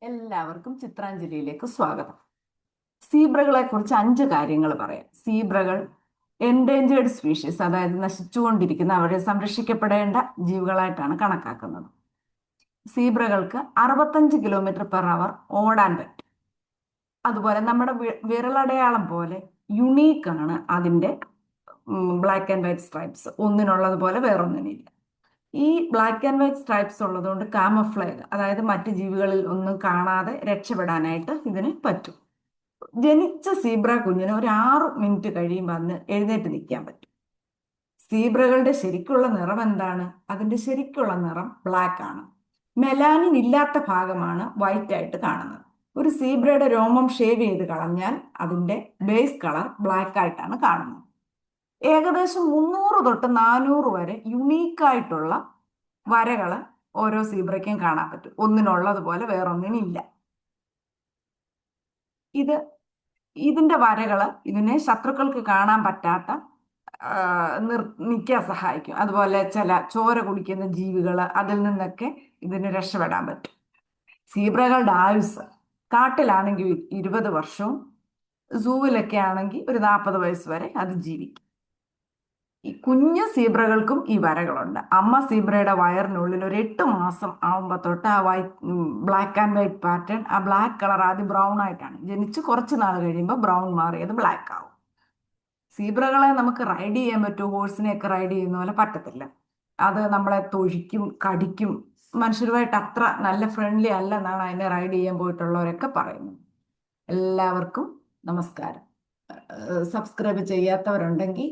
എല്ലാവർക്കും ചിത്രാഞ്ജലിയിലേക്ക് സ്വാഗതം. സീബ്രകളെ കുറിച്ച് 5 കാര്യങ്ങൾ പറയാം. സീബ്രകൾ എൻഡേഞ്ചേർഡ് സ്പീഷീസ്, അതായത് നശിച്ചുകൊണ്ടിരിക്കുന്ന, അവരെ സംരക്ഷിക്കപ്പെടേണ്ട ജീവികളായിട്ടാണ് കണക്കാക്കുന്നത്. സീബ്രകൾക്ക് 65 km/h ഓടാൻ പറ്റും. അതുപോലെ നമ്മുടെ വിരലടയാളം പോലെ യുണീക്കാണ് അതിൻ്റെ ബ്ലാക്ക് ആൻഡ് വൈറ്റ് സ്ട്രൈപ്സ്. ഒന്നിനുള്ളതുപോലെ വേറൊന്നിനില്ല. ഈ ബ്ലാക്ക് ആൻഡ് വൈറ്റ് സ്ട്രൈപ്സ് ഉള്ളതുകൊണ്ട് കാമഫ്ലേജ്, അതായത് മറ്റ് ജീവികളിൽ ഒന്നും കാണാതെ രക്ഷപ്പെടാനായിട്ട് ഇതിന് പറ്റും. ജനിച്ച സീബ്ര കുഞ്ഞിന് ഒരു 6 മിനിറ്റ് കഴിയുമ്പോൾ അതിന് എഴുന്നേറ്റ് നിൽക്കാൻ പറ്റും. സീബ്രകളുടെ ശരിക്കുള്ള നിറം എന്താണ്? അതിന്റെ ശരിക്കുള്ള നിറം ബ്ലാക്ക് ആണ്. മെലാനിൻ ഇല്ലാത്ത ഭാഗമാണ് വൈറ്റ് ആയിട്ട് കാണുന്നത്. ഒരു സീബ്രയുടെ രോമം ഷേവ് ചെയ്ത് കളഞ്ഞാൽ അതിന്റെ ബേസ് കളർ ബ്ലാക്ക് ആയിട്ടാണ് കാണുന്നത്. ഏകദേശം 300 തൊട്ട് 400 വരെ യുണീക്കായിട്ടുള്ള വരകൾ ഓരോ സീബ്രയ്ക്കും കാണാൻ പറ്റും. ഒന്നിനുള്ളതുപോലെ വേറൊന്നിനില്ല. ഇതിന്റെ വരകൾ ഇതിനെ ശത്രുക്കൾക്ക് കാണാൻ പറ്റാത്ത നിൽക്കാൻ സഹായിക്കും. അതുപോലെ ചില ചോര കുടിക്കുന്ന ജീവികൾ, അതിൽ നിന്നൊക്കെ ഇതിന് രക്ഷപ്പെടാൻ പറ്റും. സീബ്രകളുടെ ആയുസ് കാട്ടിലാണെങ്കിൽ 20 വർഷവും സൂവിലൊക്കെ ആണെങ്കിൽ ഒരു 40 വയസ്സ് വരെ അത് ജീവിക്കും. ഈ കുഞ്ഞു സീബ്രകൾക്കും ഈ വരകളുണ്ട്. അമ്മ സീബ്രയുടെ വയറിനുള്ളിൽ ഒരു 8 മാസം ആവുമ്പോൾ തൊട്ട് ആ ബ്ലാക്ക് ആൻഡ് വൈറ്റ് പാറ്റേൺ, ആ ബ്ലാക്ക് കളർ ആദ്യം ബ്രൗൺ ആയിട്ടാണ്, ജനിച്ച് കുറച്ച് നാൾ കഴിയുമ്പോൾ ബ്രൗൺ മാറിയത് ബ്ലാക്ക് ആവും. സീബ്രകളെ നമുക്ക് റൈഡ് ചെയ്യാൻ പറ്റുമോ? ഹോഴ്സിനെയൊക്കെ റൈഡ് ചെയ്യുന്ന പോലെ പറ്റത്തില്ല. അത് നമ്മളെ തൊഴിക്കും, കടിക്കും. മനുഷ്യരുമായിട്ട് അത്ര നല്ല ഫ്രണ്ട്ലി അല്ലെന്നാണ് അതിനെ റൈഡ് ചെയ്യാൻ പോയിട്ടുള്ളവരൊക്കെ പറയുന്നത്. എല്ലാവർക്കും നമസ്കാരം. സബ്സ്ക്രൈബ് ചെയ്യാത്തവരുണ്ടെങ്കിൽ